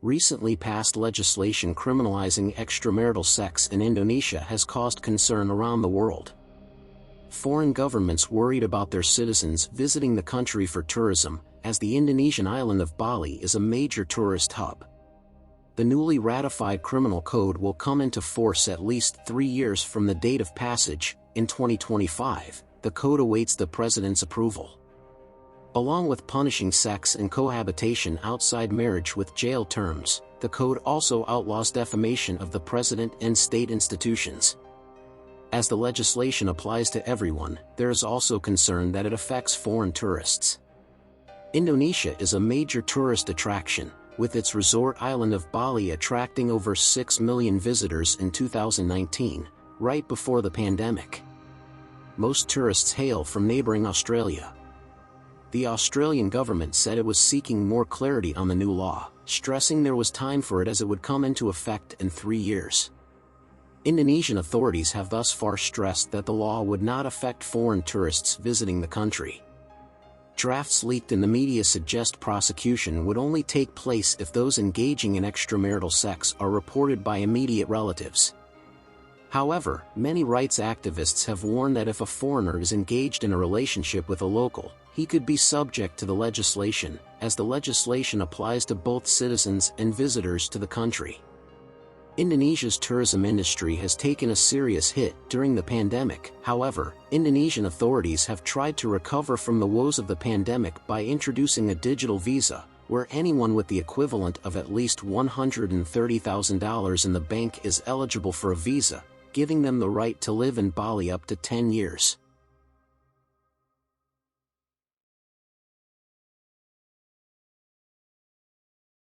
Recently passed legislation criminalizing extramarital sex in Indonesia has caused concern around the world. Foreign governments worried about their citizens visiting the country for tourism, as the Indonesian island of Bali is a major tourist hub. The newly ratified criminal code will come into force at least 3 years from the date of passage. In 2025, the code awaits the president's approval. Along with punishing sex and cohabitation outside marriage with jail terms, the code also outlaws defamation of the president and state institutions. As the legislation applies to everyone, there is also concern that it affects foreign tourists. Indonesia is a major tourist attraction, with its resort island of Bali attracting over 6 million visitors in 2019, right before the pandemic. Most tourists hail from neighboring Australia. The Australian government said it was seeking more clarity on the new law, stressing there was time for it as it would come into effect in 3 years. Indonesian authorities have thus far stressed that the law would not affect foreign tourists visiting the country. Drafts leaked in the media suggest prosecution would only take place if those engaging in extramarital sex are reported by immediate relatives. However, many rights activists have warned that if a foreigner is engaged in a relationship with a local, he could be subject to the legislation, as the legislation applies to both citizens and visitors to the country. Indonesia's tourism industry has taken a serious hit during the pandemic. However, Indonesian authorities have tried to recover from the woes of the pandemic by introducing a digital visa, where anyone with the equivalent of at least $130,000 in the bank is eligible for a visa, giving them the right to live in Bali up to 10 years.